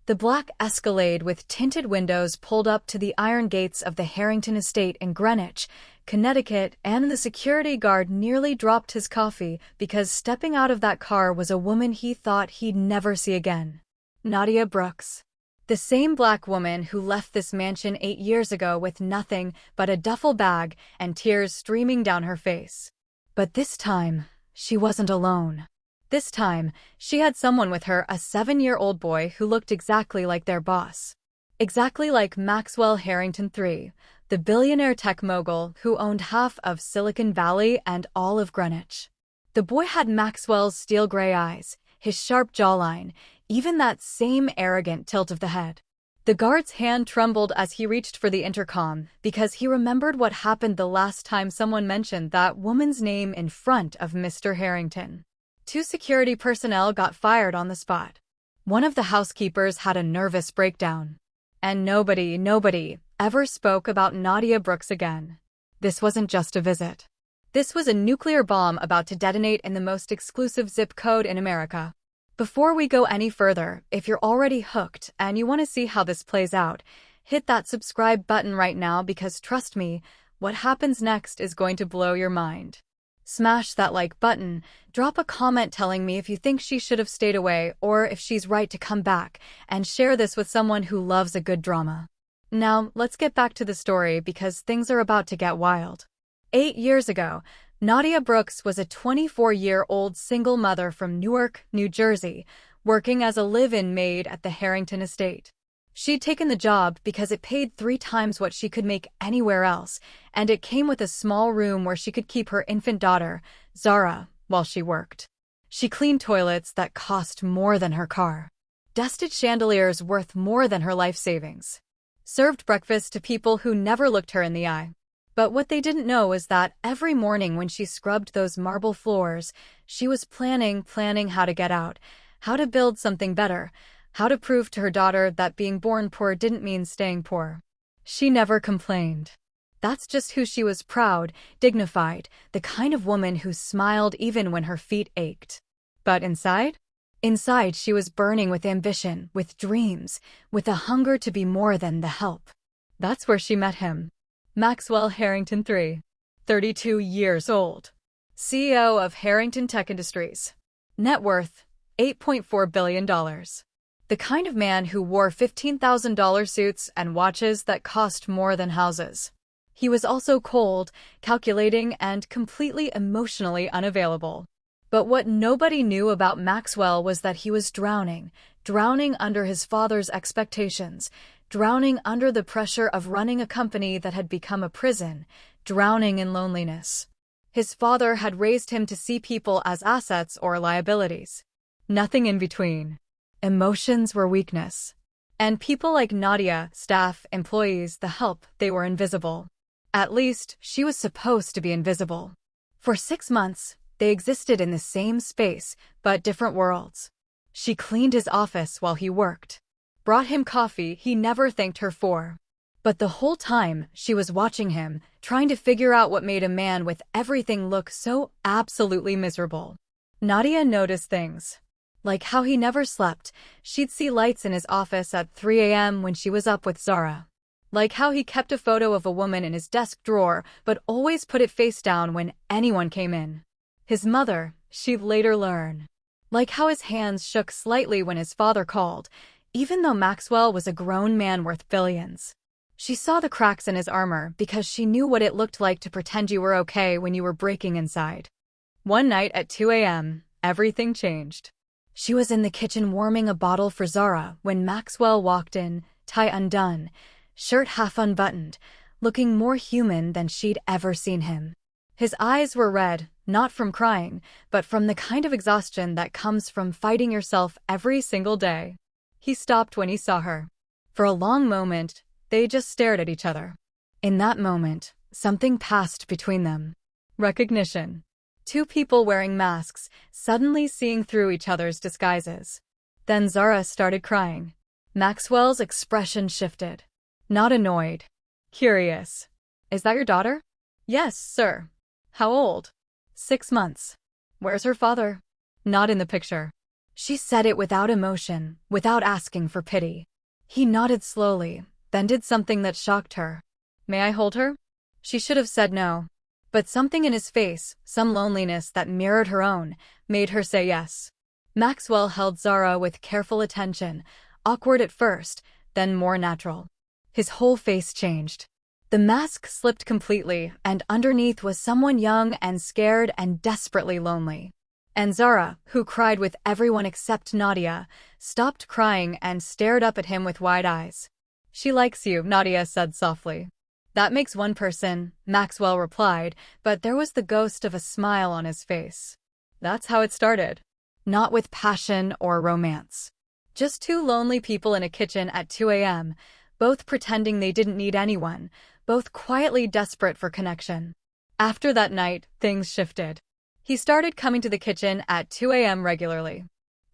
The black Escalade with tinted windows pulled up to the iron gates of the Harrington estate in Greenwich, Connecticut, and the security guard nearly dropped his coffee because stepping out of that car was a woman he thought he'd never see again. Nadia Brooks. The same black woman who left this mansion 8 years ago with nothing but a duffel bag and tears streaming down her face. But this time, she wasn't alone. This time, she had someone with her, a 7-year-old boy who looked exactly like their boss. Exactly like Maxwell Harrington III, the billionaire tech mogul who owned half of Silicon Valley and all of Greenwich. The boy had Maxwell's steel gray eyes, his sharp jawline, even that same arrogant tilt of the head. The guard's hand trembled as he reached for the intercom because he remembered what happened the last time someone mentioned that woman's name in front of Mr. Harrington. 2 security personnel got fired on the spot. One of the housekeepers had a nervous breakdown. And nobody ever spoke about Nadia Brooks again. This wasn't just a visit. This was a nuclear bomb about to detonate in the most exclusive zip code in America. Before we go any further, if you're already hooked and you want to see how this plays out, hit that subscribe button right now because trust me, what happens next is going to blow your mind. Smash that like button, drop a comment telling me if you think she should have stayed away or if she's right to come back, and share this with someone who loves a good drama. Now, let's get back to the story because things are about to get wild. 8 years ago, Nadia Brooks was a 24-year-old single mother from Newark, New Jersey, working as a live-in maid at the Harrington estate. She'd taken the job because it paid 3 times what she could make anywhere else, and it came with a small room where she could keep her infant daughter, Zara, while she worked. She cleaned toilets that cost more than her car, dusted chandeliers worth more than her life savings, served breakfast to people who never looked her in the eye. But what they didn't know is that every morning when she scrubbed those marble floors, she was planning how to get out, how to build something better, how to prove to her daughter that being born poor didn't mean staying poor. She never complained. That's just who she was: proud, dignified, the kind of woman who smiled even when her feet ached. But inside? Inside, she was burning with ambition, with dreams, with a hunger to be more than the help. That's where she met him. Maxwell Harrington III, 32 years old, CEO of Harrington Tech Industries. Net worth, $8.4 billion. The kind of man who wore $15,000 suits and watches that cost more than houses. He was also cold, calculating, and completely emotionally unavailable. But what nobody knew about Maxwell was that he was drowning under his father's expectations, drowning under the pressure of running a company that had become a prison, drowning in loneliness. His father had raised him to see people as assets or liabilities. Nothing in between. Emotions were weakness. And people like Nadia, staff, employees, the help, they were invisible. At least, she was supposed to be invisible. For 6 months, they existed in the same space, but different worlds. She cleaned his office while he worked, brought him coffee he never thanked her for. But the whole time, she was watching him, trying to figure out what made a man with everything look so absolutely miserable. Nadia noticed things. Like how he never slept. She'd see lights in his office at 3 a.m. when she was up with Zara. Like how he kept a photo of a woman in his desk drawer, but always put it face down when anyone came in. His mother, she'd later learn. Like how his hands shook slightly when his father called, even though Maxwell was a grown man worth billions. She saw the cracks in his armor because she knew what it looked like to pretend you were okay when you were breaking inside. One night at 2 a.m., everything changed. She was in the kitchen warming a bottle for Zara when Maxwell walked in, tie undone, shirt half unbuttoned, looking more human than she'd ever seen him. His eyes were red, not from crying, but from the kind of exhaustion that comes from fighting yourself every single day. He stopped when he saw her. For a long moment, they just stared at each other. In that moment, something passed between them. Recognition. 2 people wearing masks, suddenly seeing through each other's disguises. Then Zara started crying. Maxwell's expression shifted. Not annoyed. Curious. Is that your daughter? Yes, sir. How old? 6 months. Where's her father? Not in the picture. She said it without emotion, without asking for pity. He nodded slowly, then did something that shocked her. "May I hold her?" She should have said no. But something in his face, some loneliness that mirrored her own, made her say yes. Maxwell held Zara with careful attention, awkward at first, then more natural. His whole face changed. The mask slipped completely, and underneath was someone young and scared and desperately lonely. And Zara, who cried with everyone except Nadia, stopped crying and stared up at him with wide eyes. "She likes you," Nadia said softly. "That makes one person," Maxwell replied, but there was the ghost of a smile on his face. That's how it started. Not with passion or romance. Just two lonely people in a kitchen at 2 a.m., both pretending they didn't need anyone, both quietly desperate for connection. After that night, things shifted. He started coming to the kitchen at 2 a.m. regularly.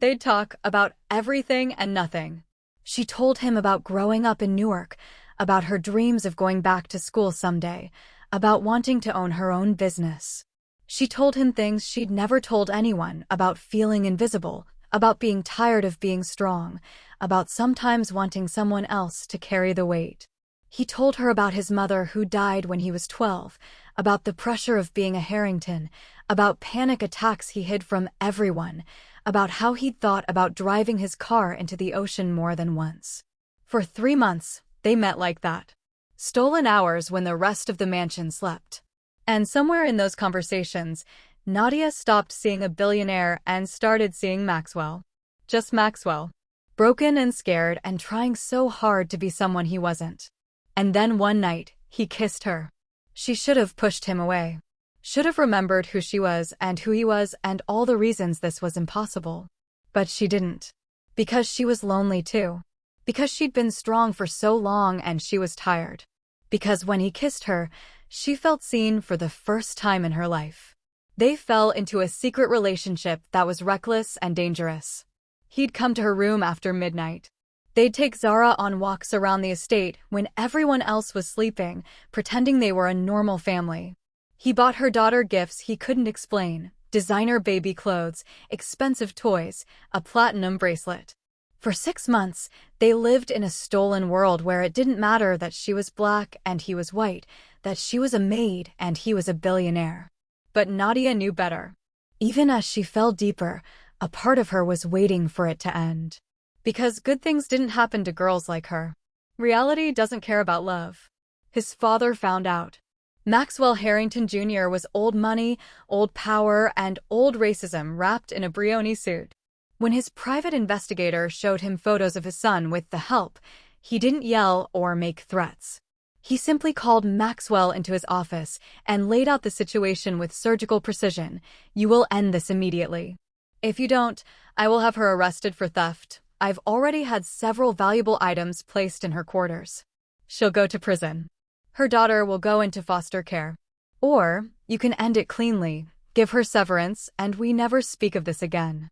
They'd talk about everything and nothing. She told him about growing up in Newark, about her dreams of going back to school someday, about wanting to own her own business. She told him things she'd never told anyone, about feeling invisible, about being tired of being strong, about sometimes wanting someone else to carry the weight. He told her about his mother who died when he was 12, about the pressure of being a Harrington, about panic attacks he hid from everyone, about how he'd thought about driving his car into the ocean more than once. For 3 months, they met like that. Stolen hours when the rest of the mansion slept. And somewhere in those conversations, Nadia stopped seeing a billionaire and started seeing Maxwell. Just Maxwell. Broken and scared and trying so hard to be someone he wasn't. And then one night, he kissed her. She should have pushed him away. Should have remembered who she was and who he was and all the reasons this was impossible. But she didn't. Because she was lonely too. Because she'd been strong for so long and she was tired. Because when he kissed her, she felt seen for the first time in her life. They fell into a secret relationship that was reckless and dangerous. He'd come to her room after midnight. They'd take Zara on walks around the estate when everyone else was sleeping, pretending they were a normal family. He bought her daughter gifts he couldn't explain, designer baby clothes, expensive toys, a platinum bracelet. For 6 months, they lived in a stolen world where it didn't matter that she was black and he was white, that she was a maid and he was a billionaire. But Nadia knew better. Even as she fell deeper, a part of her was waiting for it to end. Because good things didn't happen to girls like her. Reality doesn't care about love. His father found out. Maxwell Harrington Jr. was old money, old power, and old racism wrapped in a Brioni suit. When his private investigator showed him photos of his son with the help, he didn't yell or make threats. He simply called Maxwell into his office and laid out the situation with surgical precision. "You will end this immediately. If you don't, I will have her arrested for theft. I've already had several valuable items placed in her quarters. She'll go to prison. Her daughter will go into foster care. Or, you can end it cleanly, give her severance, and we never speak of this again."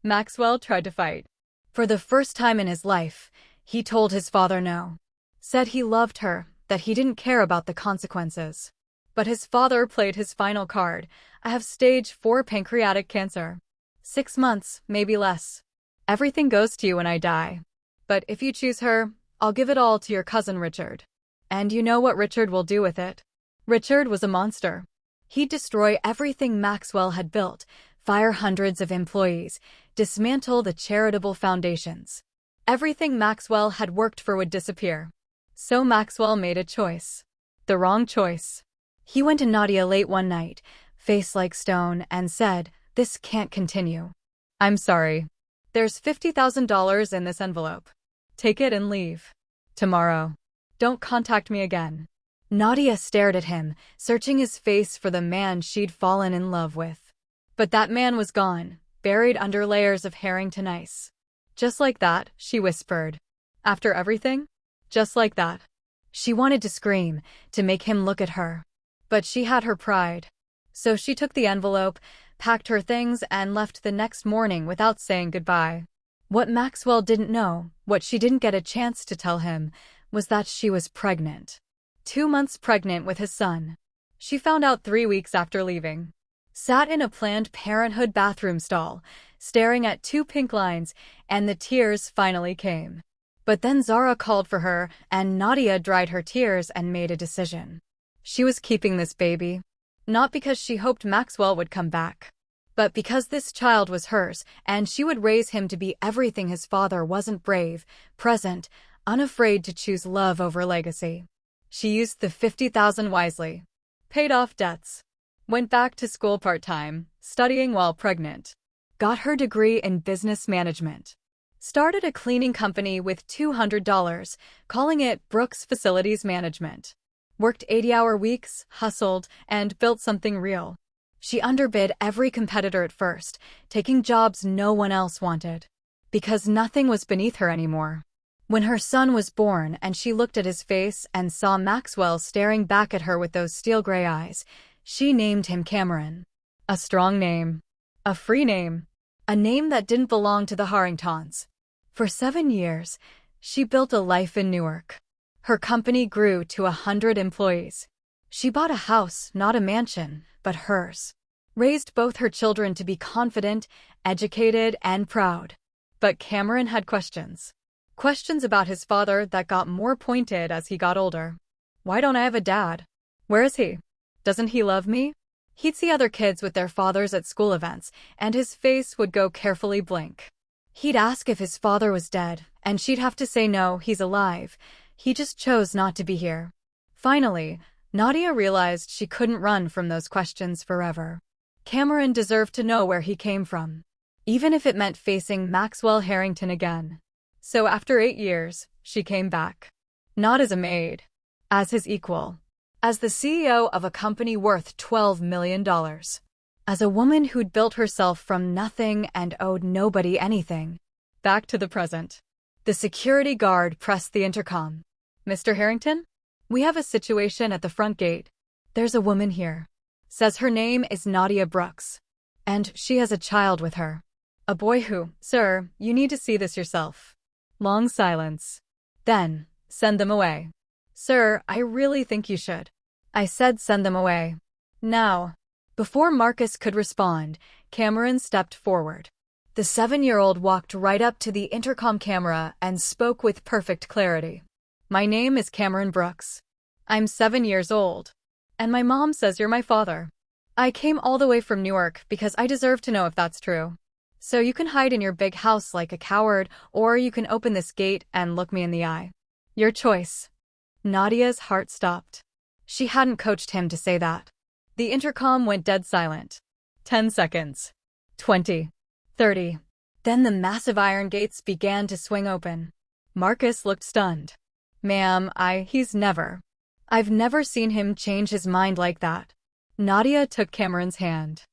Maxwell tried to fight. For the first time in his life, he told his father no. Said he loved her, that he didn't care about the consequences. But his father played his final card. "I have stage 4 pancreatic cancer. 6 months, maybe less. Everything goes to you when I die. But if you choose her, I'll give it all to your cousin Richard. And you know what Richard will do with it." Richard was a monster. He'd destroy everything Maxwell had built, fire hundreds of employees, dismantle the charitable foundations. Everything Maxwell had worked for would disappear. So Maxwell made a choice. The wrong choice. He went to Nadia late one night, face like stone, and said, "This can't continue. I'm sorry. There's $50,000 in this envelope. Take it and leave. Tomorrow. Don't contact me again." Nadia stared at him, searching his face for the man she'd fallen in love with. But that man was gone, buried under layers of Harrington ice. "Just like that," she whispered. "After everything? Just like that." She wanted to scream, to make him look at her. But she had her pride. So she took the envelope, packed her things, and left the next morning without saying goodbye. What Maxwell didn't know, what she didn't get a chance to tell him, was that she was pregnant. 2 months pregnant with his son. She found out 3 weeks after leaving. Sat in a Planned Parenthood bathroom stall, staring at two pink lines, and the tears finally came. But then Zara called for her, and Nadia dried her tears and made a decision. She was keeping this baby. Not because she hoped Maxwell would come back, but because this child was hers, and she would raise him to be everything his father wasn't: brave, present, unafraid to choose love over legacy. She used the $50,000 wisely, paid off debts, went back to school part-time, studying while pregnant, got her degree in business management, started a cleaning company with $200, calling it Brooks Facilities Management, worked 80-hour weeks, hustled, and built something real. She underbid every competitor at first, taking jobs no one else wanted, because nothing was beneath her anymore. When her son was born and she looked at his face and saw Maxwell staring back at her with those steel gray eyes, she named him Cameron. A strong name. A free name. A name that didn't belong to the Harringtons. For 7 years, she built a life in Newark. Her company grew to 100 employees. She bought a house, not a mansion, but hers. Raised both her children to be confident, educated, and proud. But Cameron had questions. Questions about his father that got more pointed as he got older. Why don't I have a dad? Where is he? Doesn't he love me? He'd see other kids with their fathers at school events, and his face would go carefully blank. He'd ask if his father was dead, and she'd have to say no, he's alive. He just chose not to be here. Finally, Nadia realized she couldn't run from those questions forever. Cameron deserved to know where he came from, even if it meant facing Maxwell Harrington again. So after 8 years, she came back. Not as a maid. As his equal. As the CEO of a company worth $12 million. As a woman who'd built herself from nothing and owed nobody anything. Back to the present. The security guard pressed the intercom. Mr. Harrington? We have a situation at the front gate. There's a woman here. Says her name is Nadia Brooks. And she has a child with her. A boy who, sir, you need to see this yourself. Long silence. Then, send them away. Sir, I really think you should. I said send them away. Now. Before Marcus could respond, Cameron stepped forward. The 7-year-old walked right up to the intercom camera and spoke with perfect clarity. My name is Cameron Brooks. I'm 7 years old. And my mom says you're my father. I came all the way from Newark because I deserve to know if that's true. So you can hide in your big house like a coward, or you can open this gate and look me in the eye. Your choice. Nadia's heart stopped. She hadn't coached him to say that. The intercom went dead silent. 10 seconds. 20. 30. Then the massive iron gates began to swing open. Marcus looked stunned. Ma'am, I've never seen him change his mind like that. Nadia took Cameron's hand.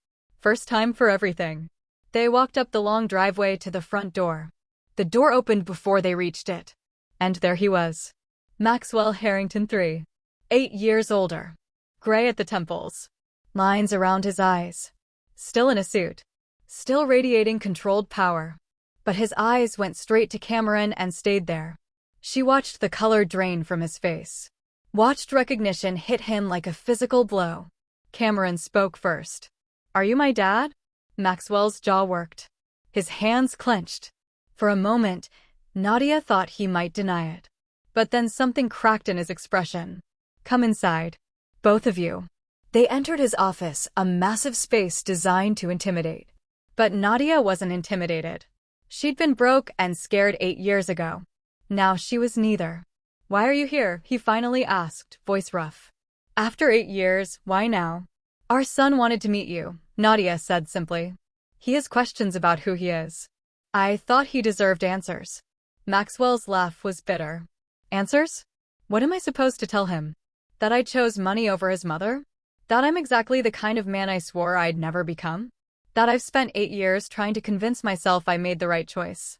First time for everything. They walked up the long driveway to the front door. The door opened before they reached it. And there he was. Maxwell Harrington III. 8 years older. Gray at the temples. Lines around his eyes. Still in a suit. Still radiating controlled power. But his eyes went straight to Cameron and stayed there. She watched the color drain from his face. Watched recognition hit him like a physical blow. Cameron spoke first. Are you my dad? Maxwell's jaw worked. His hands clenched. For a moment, Nadia thought he might deny it. But then something cracked in his expression. Come inside. Both of you. They entered his office, a massive space designed to intimidate. But Nadia wasn't intimidated. She'd been broke and scared 8 years ago. Now she was neither. Why are you here? He finally asked, voice rough. After 8 years, why now? Our son wanted to meet you, Nadia said simply. He has questions about who he is. I thought he deserved answers. Maxwell's laugh was bitter. Answers? What am I supposed to tell him? That I chose money over his mother? That I'm exactly the kind of man I swore I'd never become? That I've spent 8 years trying to convince myself I made the right choice?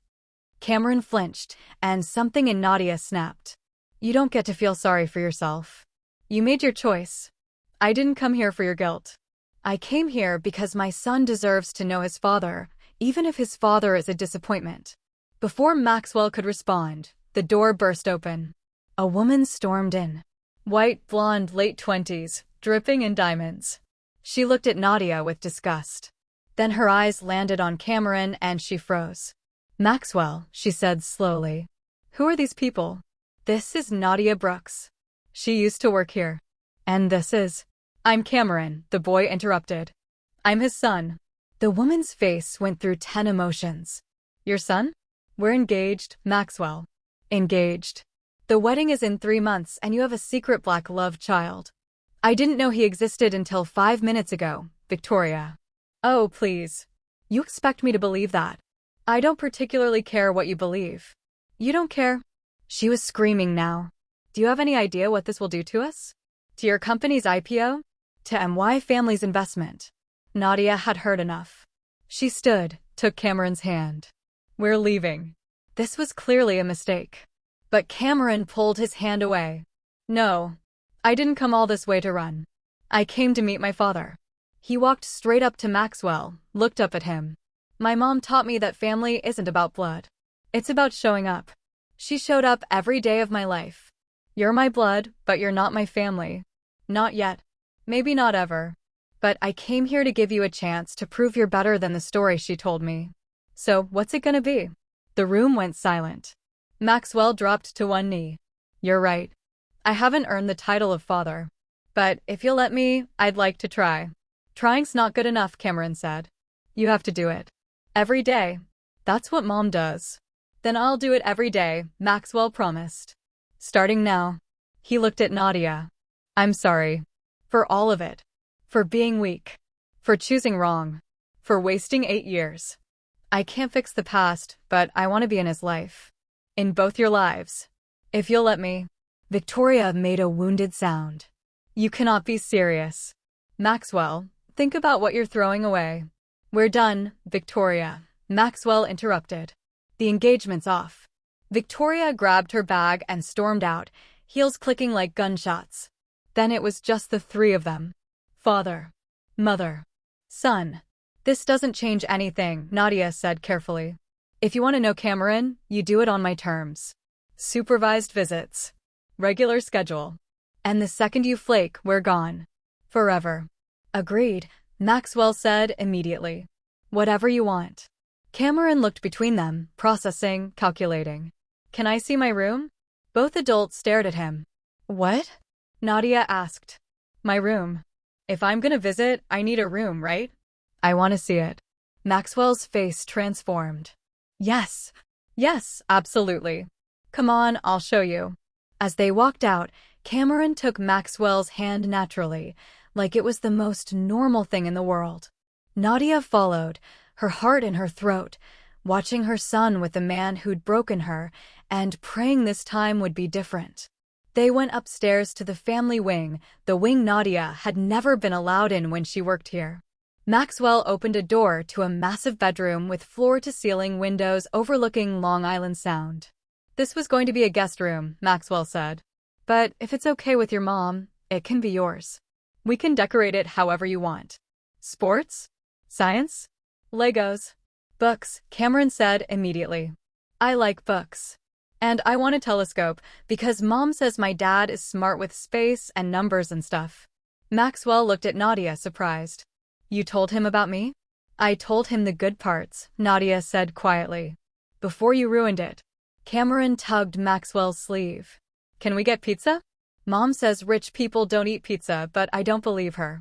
Cameron flinched, and something in Nadia snapped. You don't get to feel sorry for yourself. You made your choice. I didn't come here for your guilt. I came here because my son deserves to know his father, even if his father is a disappointment. Before Maxwell could respond, the door burst open. A woman stormed in. White, blonde, late 20s, dripping in diamonds. She looked at Nadia with disgust. Then her eyes landed on Cameron and she froze. Maxwell, she said slowly. Who are these people? This is Nadia Brooks. She used to work here. And this is… I'm Cameron, the boy interrupted. I'm his son. The woman's face went through 10 emotions. Your son? We're engaged, Maxwell. Engaged. The wedding is in 3 months and you have a secret black love child. I didn't know he existed until 5 minutes ago, Victoria. Oh, please. You expect me to believe that? I don't particularly care what you believe. You don't care? She was screaming now. Do you have any idea what this will do to us? To your company's IPO? To MY Family's investment? Nadia had heard enough. She stood, took Cameron's hand. We're leaving. This was clearly a mistake. But Cameron pulled his hand away. No. I didn't come all this way to run. I came to meet my father. He walked straight up to Maxwell, looked up at him. My mom taught me that family isn't about blood. It's about showing up. She showed up every day of my life. You're my blood, but you're not my family. Not yet. Maybe not ever. But I came here to give you a chance to prove you're better than the story she told me. So, what's it gonna be? The room went silent. Maxwell dropped to one knee. You're right. I haven't earned the title of father. But if you'll let me, I'd like to try. Trying's not good enough, Cameron said. You have to do it. Every day. That's what Mom does. Then I'll do it every day, Maxwell promised. Starting now. He looked at Nadia. I'm sorry. For all of it. For being weak. For choosing wrong. For wasting 8 years. I can't fix the past, but I want to be in his life. In both your lives. If you'll let me. Victoria made a wounded sound. You cannot be serious. Maxwell, think about what you're throwing away. We're done, Victoria. Maxwell interrupted. The engagement's off. Victoria grabbed her bag and stormed out, heels clicking like gunshots. Then it was just the 3 of them. Father. Mother. Son. This doesn't change anything, Nadia said carefully. If you want to know Cameron, you do it on my terms. Supervised visits. Regular schedule. And the second you flake, we're gone. Forever. Agreed, Maxwell said immediately. Whatever you want. Cameron looked between them, processing, calculating. Can I see my room? Both adults stared at him. What? Nadia asked. My room. If I'm gonna visit, I need a room, right? I want to see it. Maxwell's face transformed. Yes. Yes, absolutely. Come on, I'll show you. As they walked out, Cameron took Maxwell's hand naturally, like it was the most normal thing in the world. Nadia followed, her heart in her throat, watching her son with the man who'd broken her, and praying this time would be different. They went upstairs to the family wing, the wing Nadia had never been allowed in when she worked here. Maxwell opened a door to a massive bedroom with floor-to-ceiling windows overlooking Long Island Sound. This was going to be a guest room, Maxwell said. But if it's okay with your mom, it can be yours. We can decorate it however you want. Sports? Science? Legos? Books, Cameron said immediately. I like books. And I want a telescope, because Mom says my dad is smart with space and numbers and stuff. Maxwell looked at Nadia, surprised. You told him about me? I told him the good parts, Nadia said quietly. Before you ruined it. Cameron tugged Maxwell's sleeve. Can we get pizza? Mom says rich people don't eat pizza, but I don't believe her.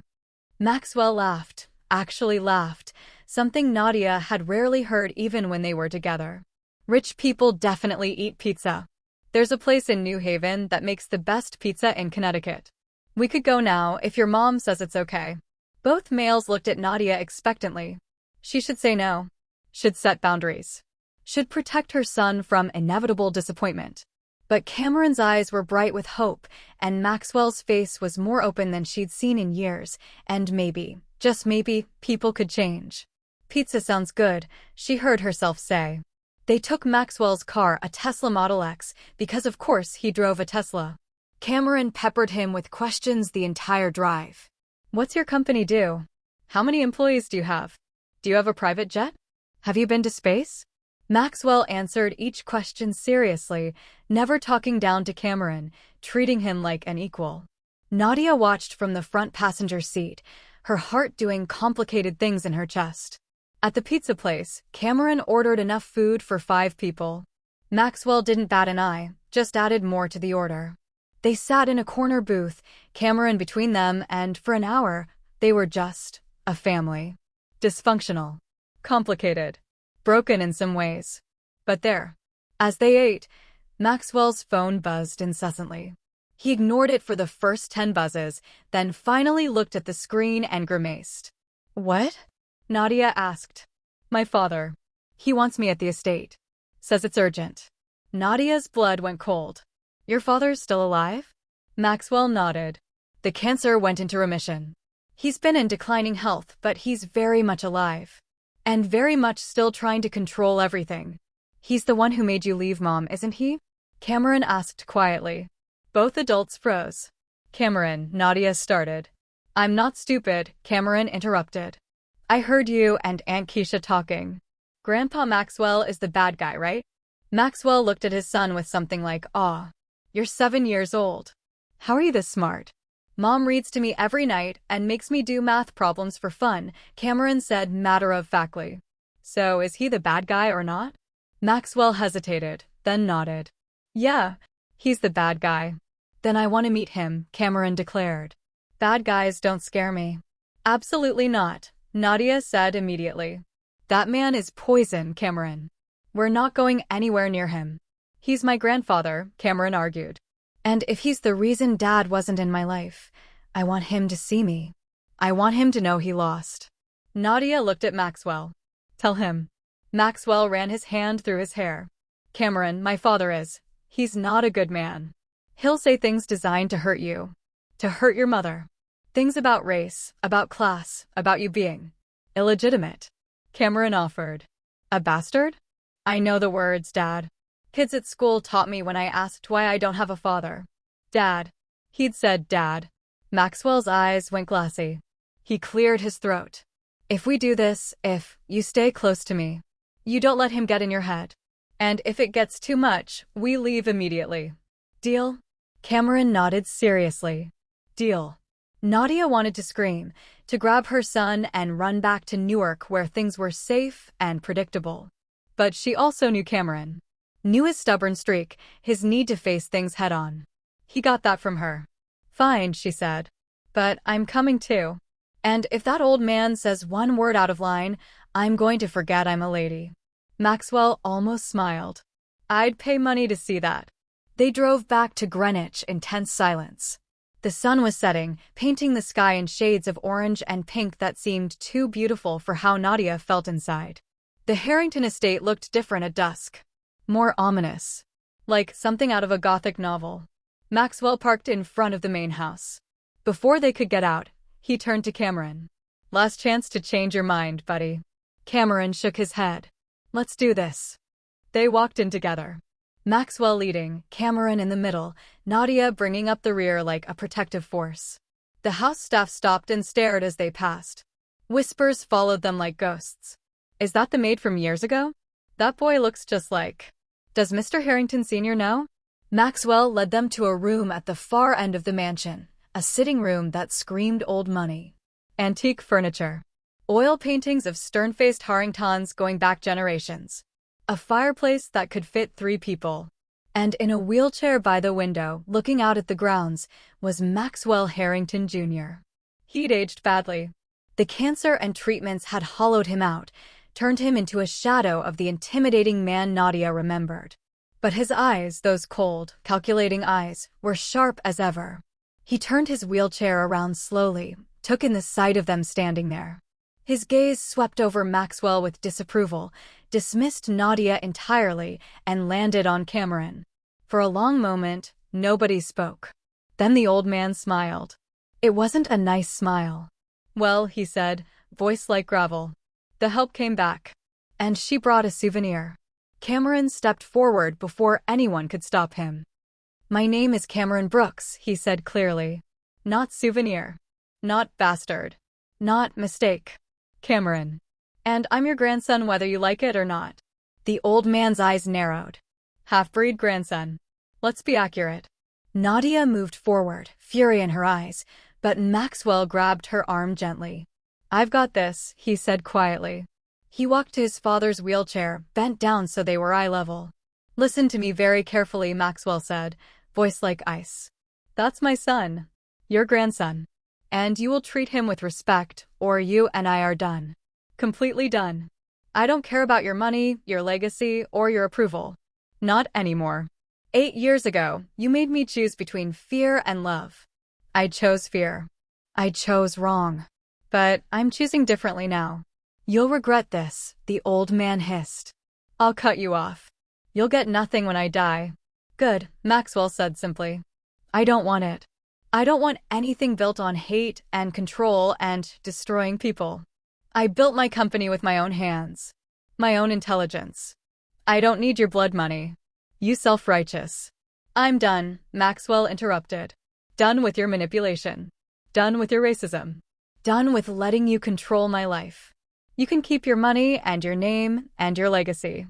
Maxwell laughed, actually laughed, something Nadia had rarely heard even when they were together. Rich people definitely eat pizza. There's a place in New Haven that makes the best pizza in Connecticut. We could go now if your mom says it's okay. Both males looked at Nadia expectantly. She should say no. Should set boundaries. Should protect her son from inevitable disappointment. But Cameron's eyes were bright with hope, and Maxwell's face was more open than she'd seen in years, and maybe, just maybe, people could change. Pizza sounds good, she heard herself say. They took Maxwell's car, a Tesla Model X, because of course he drove a Tesla. Cameron peppered him with questions the entire drive. What's your company do? How many employees do you have? Do you have a private jet? Have you been to space? Maxwell answered each question seriously, never talking down to Cameron, treating him like an equal. Nadia watched from the front passenger seat, her heart doing complicated things in her chest. At the pizza place, Cameron ordered enough food for 5 people. Maxwell didn't bat an eye, just added more to the order. They sat in a corner booth, Cameron between them, and for an hour, they were just a family. Dysfunctional. Complicated. Broken in some ways. But there. As they ate, Maxwell's phone buzzed incessantly. He ignored it for the first 10 buzzes, then finally looked at the screen and grimaced. "What?" Nadia asked. "My father. He wants me at the estate. Says it's urgent." Nadia's blood went cold. "Your father's still alive?" Maxwell nodded. "The cancer went into remission. He's been in declining health, but he's very much alive. And very much still trying to control everything." "He's the one who made you leave, Mom, isn't he?" Cameron asked quietly. Both adults froze. "Cameron," Nadia started. "I'm not stupid," Cameron interrupted. "I heard you and Aunt Keisha talking. Grandpa Maxwell is the bad guy, right?" Maxwell looked at his son with something like awe. "You're 7 years old. How are you this smart?" "Mom reads to me every night and makes me do math problems for fun," Cameron said matter-of-factly. "So is he the bad guy or not?" Maxwell hesitated, then nodded. "Yeah, he's the bad guy." "Then I want to meet him," Cameron declared. "Bad guys don't scare me." "Absolutely not," Nadia said immediately. "That man is poison, Cameron. We're not going anywhere near him." "He's my grandfather," Cameron argued. "And if he's the reason Dad wasn't in my life, I want him to see me. I want him to know he lost." Nadia looked at Maxwell. "Tell him." Maxwell ran his hand through his hair. "Cameron, my father is. He's not a good man. He'll say things designed to hurt you. To hurt your mother. Things about race, about class, about you being illegitimate." Cameron offered. "A bastard?" "I know the words, Dad. Kids at school taught me when I asked why I don't have a father. Dad." He'd said Dad. Maxwell's eyes went glassy. He cleared his throat. "If we do this, if you stay close to me, you don't let him get in your head. And if it gets too much, we leave immediately. Deal?" Cameron nodded seriously. "Deal." Nadia wanted to scream, to grab her son and run back to Newark where things were safe and predictable. But she also knew Cameron. Knew his stubborn streak, his need to face things head-on. He got that from her. "Fine," she said. "But I'm coming too. And if that old man says one word out of line, I'm going to forget I'm a lady." Maxwell almost smiled. "I'd pay money to see that." They drove back to Greenwich in tense silence. The sun was setting, painting the sky in shades of orange and pink that seemed too beautiful for how Nadia felt inside. The Harrington estate looked different at dusk. More ominous. Like something out of a Gothic novel. Maxwell parked in front of the main house. Before they could get out, he turned to Cameron. "Last chance to change your mind, buddy." Cameron shook his head. "Let's do this." They walked in together. Maxwell leading, Cameron in the middle, Nadia bringing up the rear like a protective force. The house staff stopped and stared as they passed. Whispers followed them like ghosts. "Is that the maid from years ago? That boy looks just like. Does Mr. Harrington Sr. know?" Maxwell led them to a room at the far end of the mansion, a sitting room that screamed old money. Antique furniture. Oil paintings of stern-faced Harringtons going back generations. A fireplace that could fit 3 people. And in a wheelchair by the window, looking out at the grounds, was Maxwell Harrington Jr. He'd aged badly. The cancer and treatments had hollowed him out, turned him into a shadow of the intimidating man Nadia remembered. But his eyes, those cold, calculating eyes, were sharp as ever. He turned his wheelchair around slowly, took in the sight of them standing there. His gaze swept over Maxwell with disapproval, dismissed Nadia entirely, and landed on Cameron. For a long moment, nobody spoke. Then the old man smiled. It wasn't a nice smile. "Well," he said, voice like gravel. "The help came back. And she brought a souvenir." Cameron stepped forward before anyone could stop him. "My name is Cameron Brooks," he said clearly. "Not souvenir. Not bastard. Not mistake. Cameron. And I'm your grandson whether you like it or not." The old man's eyes narrowed. "Half-breed grandson. Let's be accurate." Nadia moved forward, fury in her eyes, but Maxwell grabbed her arm gently. "I've got this," he said quietly. He walked to his father's wheelchair, bent down so they were eye level. "Listen to me very carefully," Maxwell said, voice like ice. "That's my son. Your grandson. And you will treat him with respect, or you and I are done. Completely done. I don't care about your money, your legacy, or your approval. Not anymore. 8 years ago, you made me choose between fear and love. I chose fear. I chose wrong. But I'm choosing differently now. You'll regret this," the old man hissed. "I'll cut you off. You'll get nothing when I die." "Good," Maxwell said simply. "I don't want it. I don't want anything built on hate and control and destroying people. I built my company with my own hands. My own intelligence. I don't need your blood money. You self-righteous." "I'm done," Maxwell interrupted. "Done with your manipulation. Done with your racism. Done with letting you control my life. You can keep your money and your name and your legacy.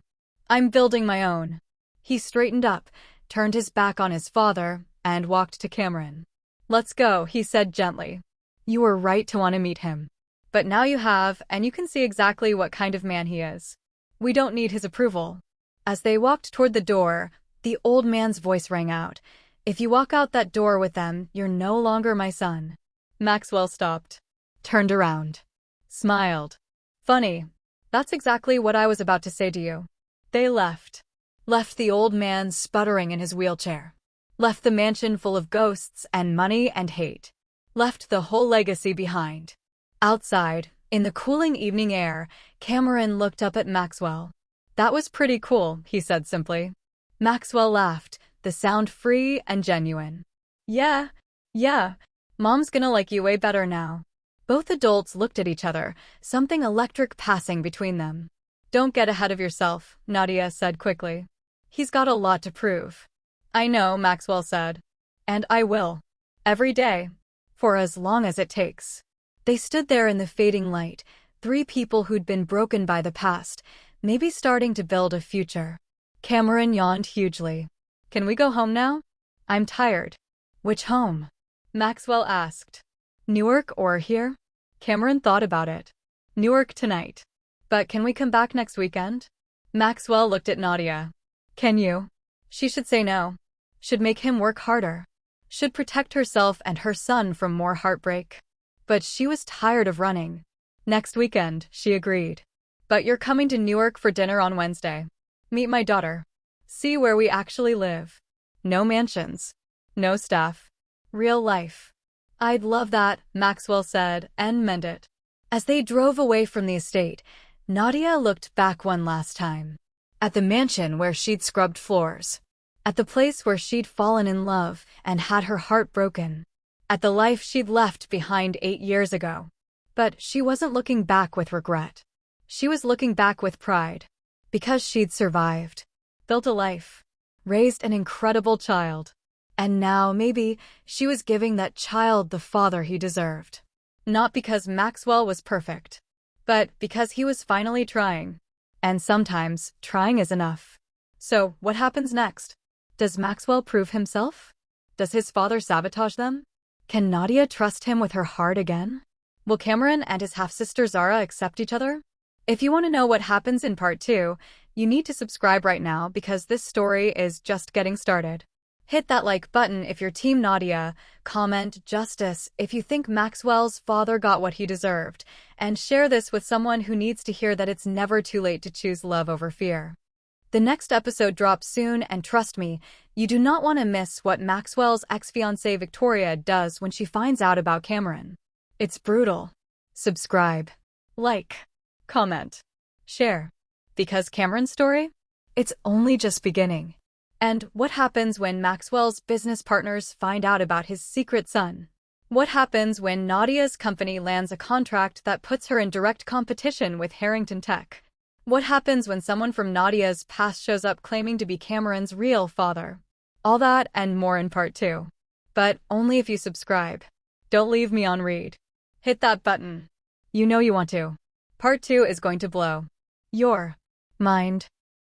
I'm building my own." He straightened up, turned his back on his father, and walked to Cameron. "Let's go," he said gently. "You were right to want to meet him. But now you have, and you can see exactly what kind of man he is. We don't need his approval." As they walked toward the door, the old man's voice rang out. "If you walk out that door with them, you're no longer my son." Maxwell stopped, turned around, smiled. "Funny. That's exactly what I was about to say to you." They left. Left the old man sputtering in his wheelchair. Left the mansion full of ghosts and money and hate. Left the whole legacy behind. Outside, in the cooling evening air, Cameron looked up at Maxwell. "That was pretty cool," he said simply. Maxwell laughed, the sound free and genuine. Yeah, Mom's gonna like you way better now." Both adults looked at each other, something electric passing between them. "Don't get ahead of yourself," Nadia said quickly. "He's got a lot to prove." "I know," Maxwell said. "And I will. Every day. For as long as it takes." They stood there in the fading light, three people who'd been broken by the past, maybe starting to build a future. Cameron yawned hugely. "Can we go home now? I'm tired." "Which home?" Maxwell asked. "Newark or here?" Cameron thought about it. "Newark tonight. But can we come back next weekend?" Maxwell looked at Nadia. "Can you?" She should say no. Should make him work harder. Should protect herself and her son from more heartbreak. But she was tired of running. "Next weekend," she agreed. "But you're coming to Newark for dinner on Wednesday. Meet my daughter. See where we actually live. No mansions. No staff. Real life." "I'd love that," Maxwell said, and meant it. As they drove away from the estate, Nadia looked back one last time. At the mansion where she'd scrubbed floors. At the place where she'd fallen in love and had her heart broken. At the life she'd left behind 8 years ago. But she wasn't looking back with regret. She was looking back with pride. Because she'd survived. Built a life. Raised an incredible child. And now, maybe, she was giving that child the father he deserved. Not because Maxwell was perfect, but because he was finally trying. And sometimes, trying is enough. So, what happens next? Does Maxwell prove himself? Does his father sabotage them? Can Nadia trust him with her heart again? Will Cameron and his half-sister Zara accept each other? If you want to know what happens in part 2, you need to subscribe right now because this story is just getting started. Hit that like button if you're Team Nadia, comment justice if you think Maxwell's father got what he deserved, and share this with someone who needs to hear that it's never too late to choose love over fear. The next episode drops soon, and trust me, you do not want to miss what Maxwell's ex-fiancée Victoria does when she finds out about Cameron. It's brutal. Subscribe, like, comment, share. Because Cameron's story? It's only just beginning. And what happens when Maxwell's business partners find out about his secret son? What happens when Nadia's company lands a contract that puts her in direct competition with Harrington Tech? What happens when someone from Nadia's past shows up claiming to be Cameron's real father? All that and more in part 2. But only if you subscribe. Don't leave me on read. Hit that button. You know you want to. Part 2 is going to blow your mind.